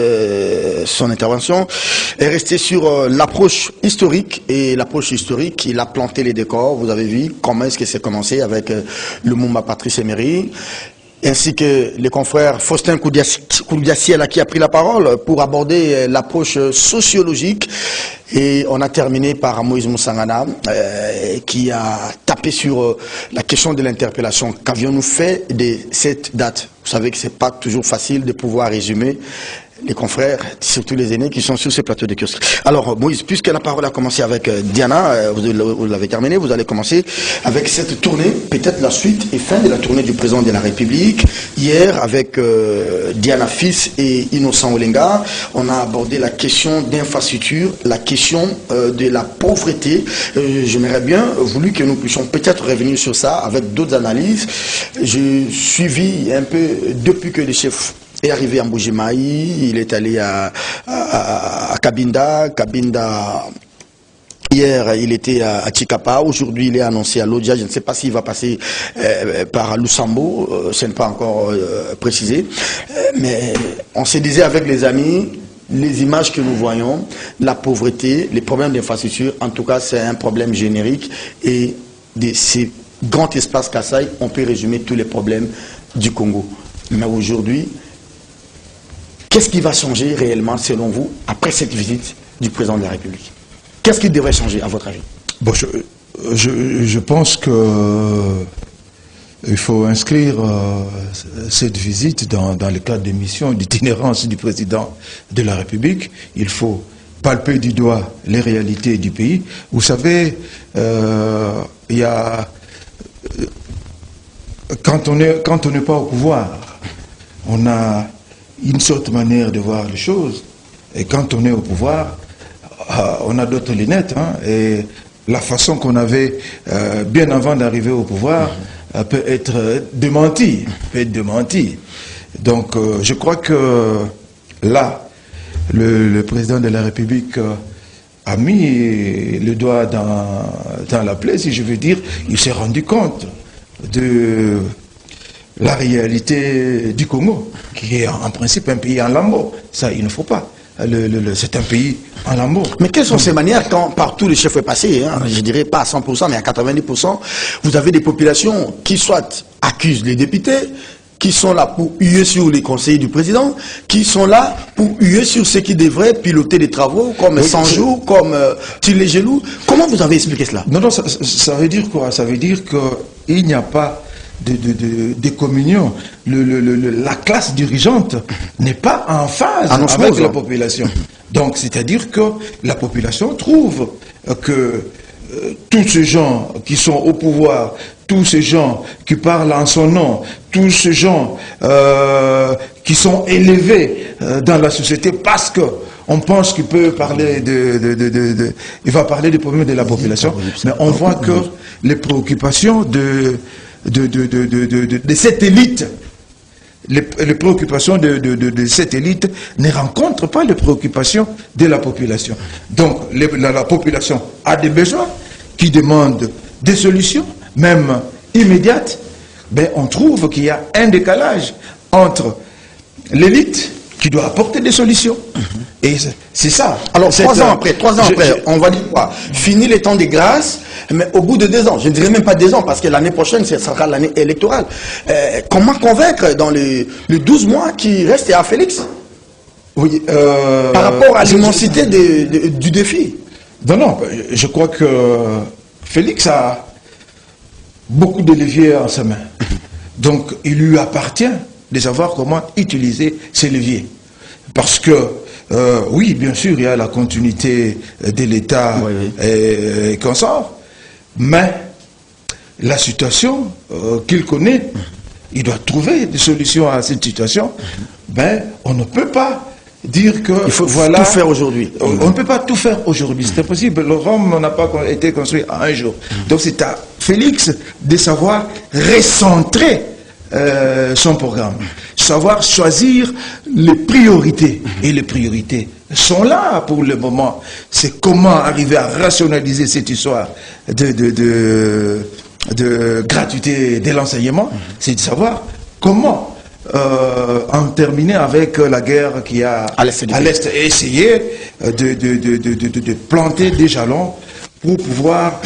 son intervention, est restée sur l'approche historique. Et l'approche historique, il a planté les décors. Vous avez vu comment est-ce que c'est commencé avec le Lumumba Patrice Emery, ainsi que les confrères Faustin Koudiassiel qui a pris la parole pour aborder l'approche sociologique. Et on a terminé par Moïse Moussangana qui a tapé sur la question de l'interpellation. Qu'avions-nous fait de cette date? Vous savez que c'est pas toujours facile de pouvoir résumer les confrères, surtout les aînés qui sont sur ces plateaux de kiosque. Alors Moïse, puisque la parole a commencé avec Diana, vous l'avez terminé, vous allez commencer avec cette tournée, peut-être la suite et fin de la tournée du président de la République. Hier, avec Diana Fils et Innocent Olenga, on a abordé la question d'infrastructure, la question de la pauvreté. J'aimerais bien voulu que nous puissions peut-être revenir sur ça avec d'autres analyses. J'ai suivi un peu depuis que le chef est arrivé à Mbujimaï, il est allé à Cabinda. Hier, il était à Chikapa. Aujourd'hui, il est annoncé à Lodja. Je ne sais pas s'il va passer par Lusambo. Ce n'est pas encore précisé. Mais on se disait avec les amis, les images que nous voyons, la pauvreté, les problèmes d'infrastructure, en tout cas, c'est un problème générique. Et de ces grands espaces Kassai, on peut résumer tous les problèmes du Congo. Mais aujourd'hui, qu'est-ce qui va changer réellement, selon vous, après cette visite du président de la République? Qu'est-ce qui devrait changer, à votre avis? Bon, je pense que il faut inscrire cette visite dans le cadre des missions d'itinérance du président de la République. Il faut palper du doigt les réalités du pays. Vous savez, il y a... Quand on n'est pas au pouvoir, on a une sorte manière de voir les choses. Et quand on est au pouvoir, on a d'autres lunettes. Hein, et la façon qu'on avait bien avant d'arriver au pouvoir peut être démentie. Donc je crois que là, le président de la République a mis le doigt dans la plaie, si je veux dire. Il s'est rendu compte de la réalité du Congo, qui est en principe un pays en lambeaux. Ça, il ne faut pas. C'est un pays en lambeaux. Mais quelles sont ces manières quand partout le chef est passé, hein, je dirais pas à 100%, mais à 90%, vous avez des populations qui soit accusent les députés, qui sont là pour huer sur les conseillers du président, qui sont là pour huer sur ceux qui devraient piloter les travaux, comme Sanjou, comme Tilégelou. Comment vous avez expliqué cela? Non, ça veut dire quoi? Ça veut dire qu'il n'y a pas de communion, la classe dirigeante n'est pas en phase avec la population. Donc, c'est-à-dire que la population trouve que tous ces gens qui sont au pouvoir, tous ces gens qui parlent en son nom, tous ces gens qui sont élevés dans la société parce que on pense qu'il peut parler il va parler des problèmes de la population, mais on voit que les préoccupations de cette élite, les préoccupations de cette élite ne rencontrent pas les préoccupations de la population. Donc la population a des besoins qui demandent des solutions, même immédiates. Ben, on trouve qu'il y a un décalage entre l'élite qui doit apporter des solutions. Et c'est ça. Alors, 3 ans après, on va dire quoi? Fini les temps de grâce, mais au bout de 2 ans, je ne dirais même pas 2 ans, parce que l'année prochaine, ce sera l'année électorale. Comment convaincre dans les 12 mois qui restent à Félix? Oui, par rapport à l'immensité du défi? Non, je crois que Félix a beaucoup de leviers en sa main. Donc, il lui appartient de savoir comment utiliser ces leviers. Parce que, oui, bien sûr, il y a la continuité de l'État et qu'on sort, mais la situation qu'il connaît, il doit trouver des solutions à cette situation. Ben, on ne peut pas dire que il faut tout faire aujourd'hui. On ne peut pas tout faire aujourd'hui, c'est impossible. Le Rome n'a pas été construit en un jour. Donc c'est à Félix de savoir recentrer son programme, savoir choisir les priorités. Et les priorités sont là pour le moment. C'est comment arriver à rationaliser cette histoire de gratuité de l'enseignement. C'est de savoir comment en terminer avec la guerre qui a à l'Est et essayer de planter des jalons pour pouvoir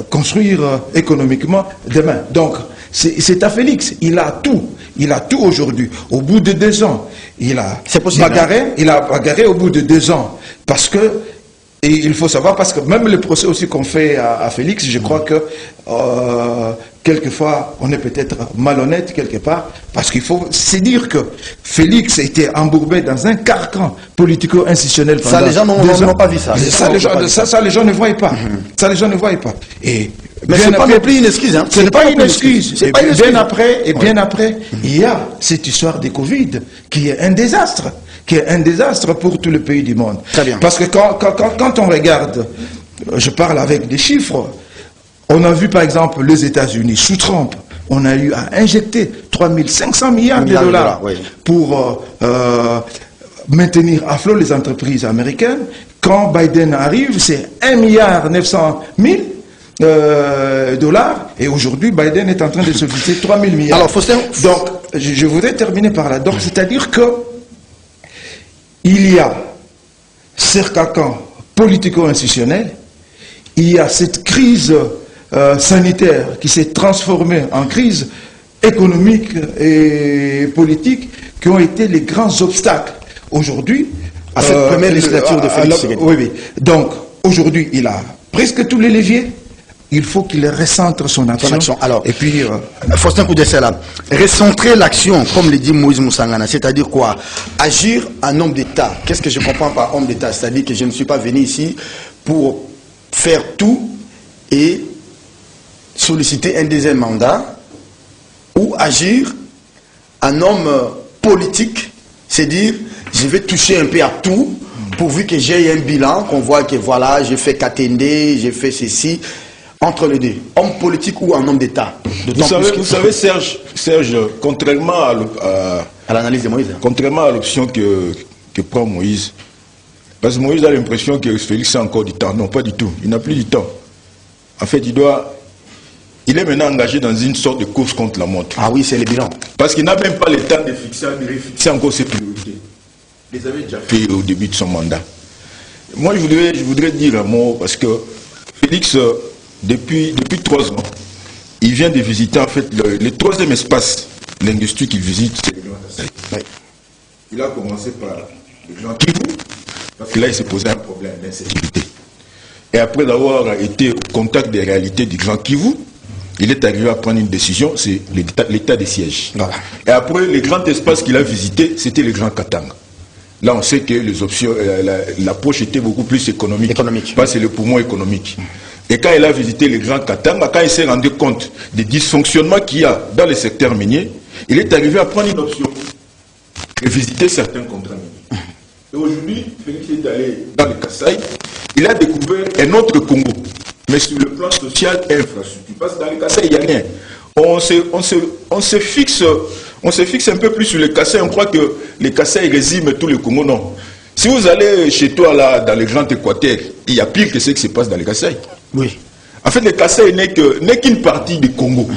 construire économiquement demain. Donc, c'est à Félix, il a tout aujourd'hui. Au bout de 2 ans, il a bagarré au bout de 2 ans, parce que, et il faut savoir, parce que même le procès aussi qu'on fait à Félix, je crois que quelquefois, on est peut-être malhonnête quelque part, parce qu'il faut se dire que Félix était embourbé dans un carcan politico-institutionnel. Ça, les gens n'ont pas vu ça. Ça, les gens ne voient pas. Ça, les gens ne voient pas. Mais ce n'est pas non plus une excuse. Hein. Ce n'est pas une excuse. Bien après, il y a cette histoire de Covid qui est un désastre. Qui est un désastre pour tout le pays du monde. Très bien. Parce que quand on regarde, je parle avec des chiffres, on a vu par exemple les États-Unis sous Trump, on a eu à injecter 3500 milliards de dollars pour maintenir à flot les entreprises américaines. Quand Biden arrive, c'est 1,9 milliard dollars, et aujourd'hui Biden est en train de se fixer 3 000 milliards. Alors, Faustin, donc je voudrais terminer par là. Donc c'est-à-dire que il y a ce carcan politico-institutionnel, il y a cette crise sanitaire qui s'est transformée en crise économique et politique, qui ont été les grands obstacles aujourd'hui à cette première législature de Félix. Oui. Donc aujourd'hui, il a presque tous les leviers. Il faut qu'il recentre son action. Alors, et puis, Faustin Koudessela, recentrer l'action, comme le dit Moïse Moussangana, c'est-à-dire quoi? Agir en homme d'État. Qu'est-ce que je comprends par homme d'État? C'est-à-dire que je ne suis pas venu ici pour faire tout et solliciter un deuxième mandat, ou agir en homme politique, c'est-à-dire je vais toucher un peu à tout, pourvu que j'ai un bilan, qu'on voit que voilà, j'ai fait KTND, j'ai fait ceci. Entre les deux, homme politique ou un homme d'État. Vous savez, Serge, contrairement à l'analyse de Moïse, contrairement à l'option que prend Moïse, parce que Moïse a l'impression que Félix a encore du temps. Non, pas du tout. Il n'a plus du temps. En fait, il est maintenant engagé dans une sorte de course contre la montre. Ah oui, c'est le bilan. Parce qu'il n'a même pas le temps de fixer encore ses priorités. Il les avait déjà fait au début de son mandat. Moi, je voudrais dire un mot, parce que Félix, depuis 3 ans, il vient de visiter en fait le 3e espace linguistique qu'il visite, c'est le Grand Kasaï. Oui. Il a commencé par le Grand Kivu, parce que là il s'est posé un problème d'insécurité. Et après avoir été au contact des réalités du Grand Kivu, il est arrivé à prendre une décision, c'est l'état des sièges. Voilà. Et après, les grands espaces qu'il a visités, c'était les grands Katanga. Là, on sait que les options, l'approche était beaucoup plus économique. Parce que c'est le poumon économique. Et quand il a visité les grands Katanga, quand il s'est rendu compte des dysfonctionnements qu'il y a dans le secteur minier, il est arrivé à prendre une option et visiter certains contrats miniers. Et aujourd'hui, Félix est allé dans le Kasaï, il a découvert un autre Congo, mais sur le plan social et infrastructure. Parce que dans le Kasaï, il n'y a rien. On se fixe un peu plus sur le Kasaï, on croit que les Kasaï résument tout le Congo. Non. Si vous allez chez toi, là, dans le Grand Équateur, il y a pire que ce qui se passe dans le Kasaï. Oui. En fait, le Kasaï n'est qu'une partie du Congo.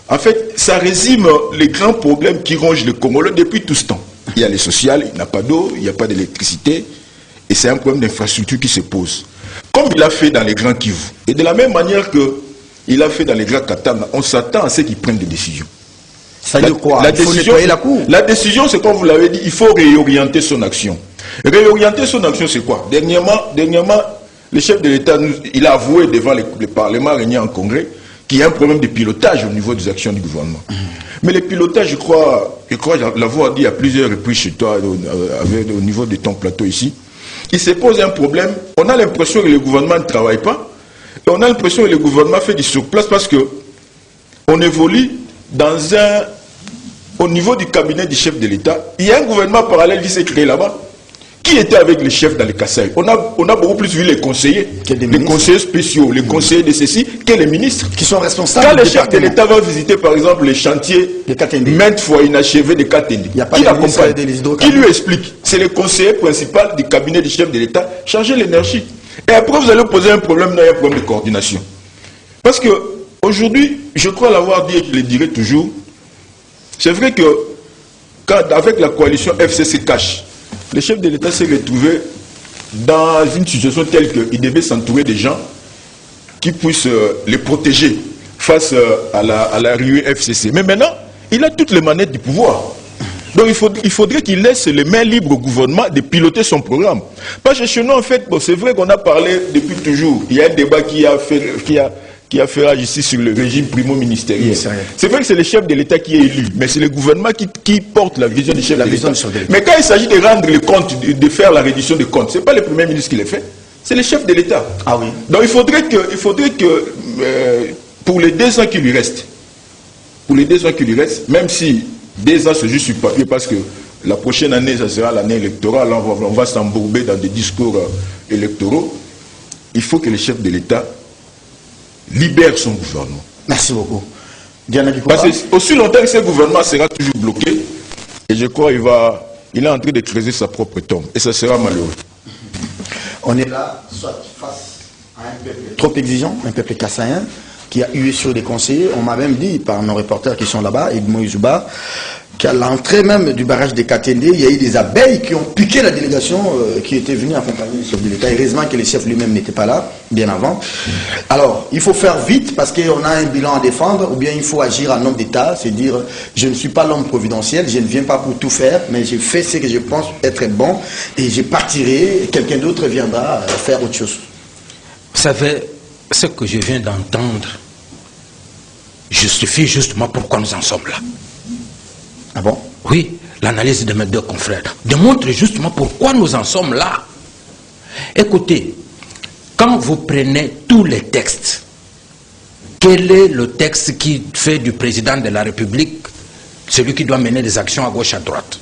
En fait, ça résume les grands problèmes qui rongent le Congo depuis tout ce temps. Il y a les social, il n'y a pas d'eau, il n'y a pas d'électricité, et c'est un problème d'infrastructure qui se pose. Comme il a fait dans les grands Kivu, et de la même manière qu'il a fait dans les grands Katanga, on s'attend à ce qu'il prenne des décisions. Ça veut dire quoi? Il faut nettoyer la cour. La décision, c'est comme vous l'avez dit, il faut réorienter son action. Réorienter son action, c'est quoi? Dernièrement, le chef de l'État, il a avoué devant le Parlement réuni en Congrès qu'il y a un problème de pilotage au niveau des actions du gouvernement. Mais le pilotage, je crois l'avoir dit à plusieurs reprises chez toi, au niveau de ton plateau ici, il se pose un problème. On a l'impression que le gouvernement ne travaille pas, et on a l'impression que le gouvernement fait du surplace parce que on évolue au niveau du cabinet du chef de l'État. Il y a un gouvernement parallèle qui s'est créé là-bas. Qui était avec les chefs dans les Kasaï? On a beaucoup plus vu les conseillers, les conseillers spéciaux, les conseillers de ceci, que les ministres. Qui sont responsables. Quand le chef de l'État va visiter, par exemple, les chantiers maintes fois inachevés de Katende, qui l'accompagne, qui lui explique? C'est le conseiller principal du cabinet du chef de l'État chargé de l'énergie. Et après, vous allez poser un problème, il y a un problème de coordination. Parce que aujourd'hui, je crois l'avoir dit et je le dirai toujours, c'est vrai que avec la coalition FCC Cash, le chef de l'État s'est retrouvé dans une situation telle qu'il devait s'entourer des gens qui puissent les protéger face à la ruée FCC. Mais maintenant, il a toutes les manettes du pouvoir. Donc il faudrait qu'il laisse les mains libres au gouvernement de piloter son programme. Parce que chez nous, en fait, bon, c'est vrai qu'on a parlé depuis toujours. Il y a un débat qui a fait rage ici sur le régime primo-ministériel. C'est vrai que c'est le chef de l'État qui est élu, mais c'est le gouvernement qui porte la vision du chef de l'État. Mais quand il s'agit de rendre les comptes, de faire la reddition des comptes, ce n'est pas le Premier ministre qui le fait, c'est le chef de l'État. Ah oui. Donc il faudrait que pour les 2 ans qui lui restent, même si 2 ans c'est juste sur papier, parce que la prochaine année, ça sera l'année électorale, on va s'embourber dans des discours électoraux, il faut que le chef de l'État libère son gouvernement. Merci beaucoup. Diana Bikoa. Parce que aussi longtemps que ce gouvernement sera toujours bloqué, et je crois qu'il est en train de creuser sa propre tombe. Et ça sera malheureux. On est là, soit face à un peuple trop exigeant, un peuple kassaïen, qui a hué sur des conseillers. On m'a même dit par nos reporters qui sont là-bas, Edmond Izouba, qu'à l'entrée même du barrage de Katende, il y a eu des abeilles qui ont piqué la délégation qui était venue accompagner le chef de l'État. Heureusement que le chef lui-même n'était pas là, bien avant. Alors, il faut faire vite parce qu'on a un bilan à défendre, ou bien il faut agir en homme d'État, c'est dire, je ne suis pas l'homme providentiel, je ne viens pas pour tout faire, mais j'ai fait ce que je pense être bon, et je partirai, quelqu'un d'autre viendra faire autre chose. Vous savez, ce que je viens d'entendre justifie justement pourquoi nous en sommes là. Ah bon? Oui, l'analyse de mes 2 confrères démontre justement pourquoi nous en sommes là. Écoutez, quand vous prenez tous les textes, quel est le texte qui fait du président de la République celui qui doit mener des actions à gauche à droite?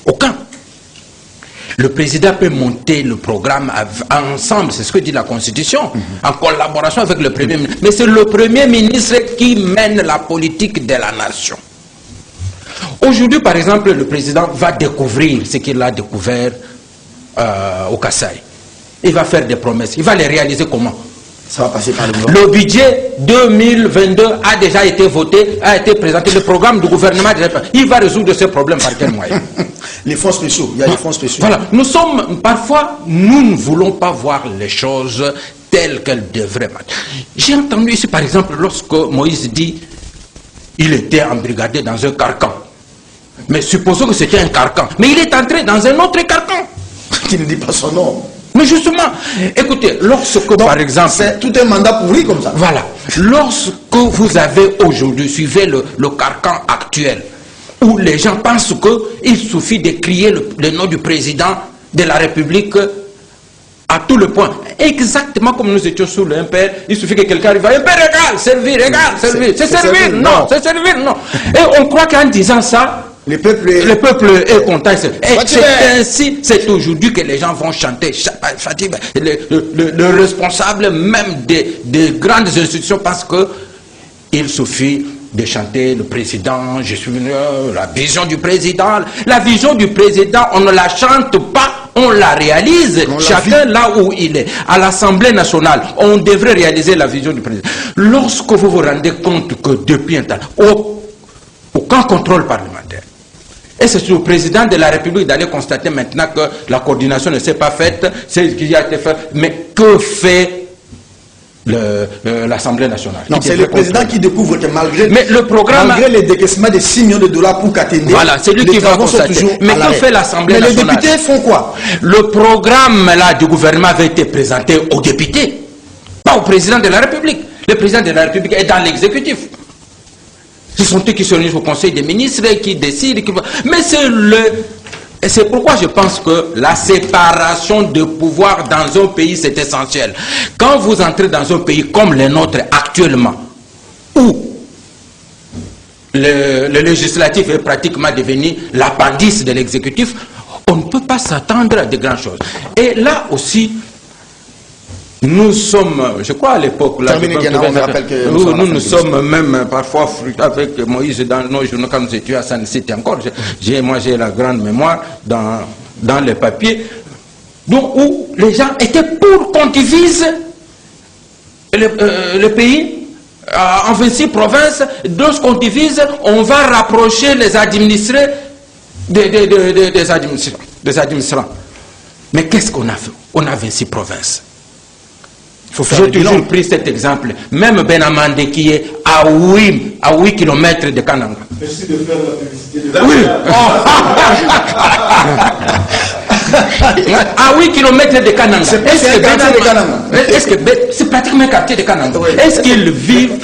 Aucun. Le président peut monter le programme ensemble, c'est ce que dit la Constitution, en collaboration avec le Premier ministre. Mais c'est le Premier ministre qui mène la politique de la nation. Aujourd'hui, par exemple, le président va découvrir ce qu'il a découvert au Kasaï. Il va faire des promesses. Il va les réaliser comment? Ça va passer par le gouvernement. Le budget 2022 a déjà été voté, a été présenté. Le programme du gouvernement, il va résoudre ce problème par quel moyen? Les fonds spéciaux. Il y a les fonds spéciaux. Voilà. Parfois, nous ne voulons pas voir les choses telles qu'elles devraient être. J'ai entendu ici, par exemple, lorsque Moïse dit il était embrigadé dans un carcan. Mais supposons que c'était un carcan. Mais il est entré dans un autre carcan. Qui ne dit pas son nom. Mais justement, écoutez, lorsque, Donc, par exemple... c'est tout un mandat pourri comme ça. Voilà. Lorsque vous avez aujourd'hui, suivez le carcan actuel, où les gens pensent qu'il suffit de crier le nom du président de la République à tout le point. Exactement comme nous étions sous le MPR, il suffit que quelqu'un arrive à MPR égal, servir, égal, servir. C'est servir, non, c'est servir, non. Et on croit qu'en disant ça, le peuple est content. C'est ainsi, c'est aujourd'hui que les gens vont chanter. Le responsable même des grandes institutions parce que il suffit de chanter le président, je suis venu, la vision du président. La vision du président, on ne la chante pas, on la réalise, chacun là où il est. À l'Assemblée nationale, on devrait réaliser la vision du président. Lorsque vous vous rendez compte que depuis un temps, aucun contrôle parlementaire, et c'est au président de la République d'aller constater maintenant que la coordination ne s'est pas faite, c'est ce qui a été fait. Mais que fait l'Assemblée nationale? Non, c'est le président qui découvre que malgré les décaissements de 6 millions de dollars pour Katende, voilà, c'est lui qui va constater. Mais que fait l'Assemblée nationale? Les députés font quoi? Le programme là du gouvernement avait été présenté aux députés, pas au président de la République. Le président de la République est dans l'exécutif. Ce sont eux qui se réunissent au Conseil des ministres et qui décident. Mais c'est pourquoi je pense que la séparation de pouvoir dans un pays, c'est essentiel. Quand vous entrez dans un pays comme le nôtre actuellement, où le législatif est pratiquement devenu l'appendice de l'exécutif, on ne peut pas s'attendre à de grandes choses. Et là aussi, nous sommes, je crois à l'époque, nous sommes même parfois frustrés avec Moïse dans nos journaux quand nous étions à San City encore. J'ai la grande mémoire dans les papiers, donc où les gens étaient pour qu'on divise le pays en 26 provinces. Lorsqu'on divise, on va rapprocher les administrés des administrants. Mais qu'est-ce qu'on a fait? On a 26 provinces. J'ai toujours pris cet exemple. Même Benamandé qui est à 8 km de Kananga. Merci de faire la publicité de la... Oui. À 8 km de Kananga. Est-ce que c'est pratiquement un quartier de Kananga? Oui. Est-ce qu'ils vivent,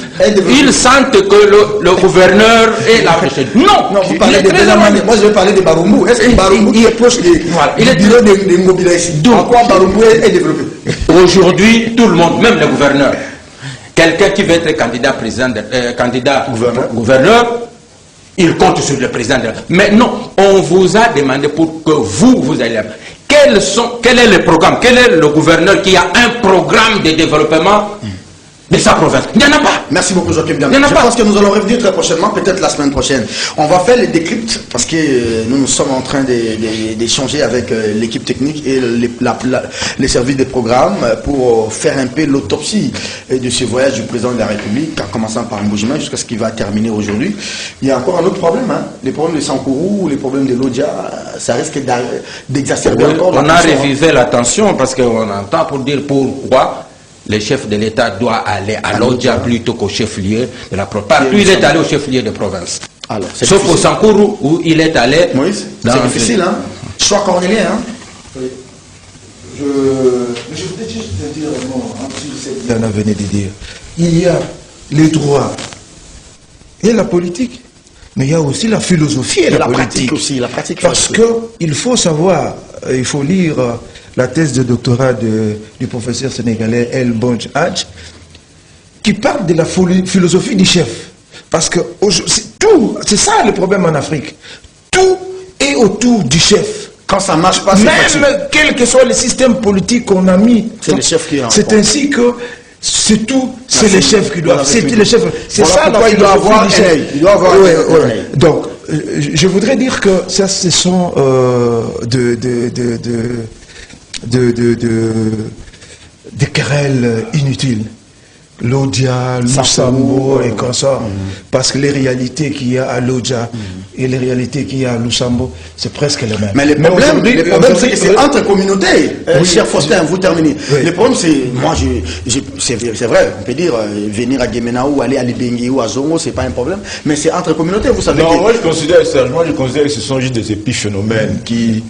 ils sentent que le gouverneur est là? Non. Vous parlez de Benamandé. Moi je vais parler de Barumbu. Est-ce que Barumbu est proche du bureau de Ngobila ici? En quoi Barumbu est développé? Aujourd'hui, tout le monde, même le gouverneur, quelqu'un qui veut être candidat gouverneur, il compte sur le président. Mais non, on vous a demandé pour que vous alliez. Quel est le programme? Quel est le gouverneur qui a un programme de développement de sa province? Il n'y en a pas. Merci beaucoup, Joachim Bian. Je pense que nous allons revenir très prochainement, peut-être la semaine prochaine. On va faire les décryptes parce que nous sommes en train d'échanger avec l'équipe technique et les services des programmes pour faire un peu l'autopsie de ce voyage du président de la République, en commençant par Mboujima jusqu'à ce qu'il va terminer aujourd'hui. Il y a encore un autre problème, hein? Les problèmes de Sankourou, les problèmes de Lodja, ça risque d'exacerber encore. On a révivé la tension parce qu'on entend pour dire pourquoi le chef de l'État doit aller à Lodja plutôt qu'au chef-lieu de la province. Partout il est allé au chef-lieu de province. Alors, sauf au Sankourou où il est allé. Moïse, c'est difficile, hein? Choix cornélien, hein? Oui. Je voudrais juste te dire un mot, venait de dire. Il y a les droits et la politique, mais il y a aussi la philosophie et la politique. Aussi, la pratique. Parce qu'il faut savoir, il faut lire la thèse de doctorat du professeur sénégalais El Bonj Hadj, qui parle de la philosophie du chef. Parce que c'est ça le problème en Afrique. Tout est autour du chef. Quand ça ne marche pas, c'est même quel que soit le système politique qu'on a mis, c'est le chef qui en c'est ainsi que c'est tout, c'est le chef qui doit. C'est le chef. C'est ça pourquoi il doit avoir un œil. Il doit avoir un œil. Donc, je voudrais dire que ça, ce sont des querelles inutiles. Lodja, Lusambo et consorts. Parce que les réalités qu'il y a à Lodja et les réalités qu'il y a à Lusambo, c'est presque les mêmes. Mais le problème c'est que c'est entre communautés. Cher Faustin, vous terminez. Oui. Le problème, c'est, moi, c'est vrai, on peut dire, venir à Gemena ou aller à Libengi ou à Zongo, c'est pas un problème. Mais c'est entre communautés, vous savez. Non, moi je considère que ce sont juste des épiphénomènes qui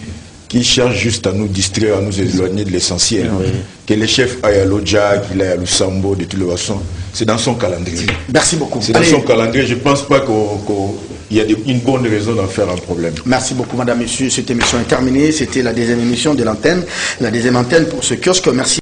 qui cherche juste à nous distraire, à nous éloigner de l'essentiel. Oui. Que le chef aille à l'Odja, qu'il aille à l'Usambo, de toutes les façons, c'est dans son calendrier. Merci beaucoup. C'est dans son calendrier. Je ne pense pas qu'il y a une bonne raison d'en faire un problème. Merci beaucoup, madame, monsieur. Cette émission est terminée. C'était la deuxième émission de l'antenne. La deuxième antenne pour ce kiosque. Merci.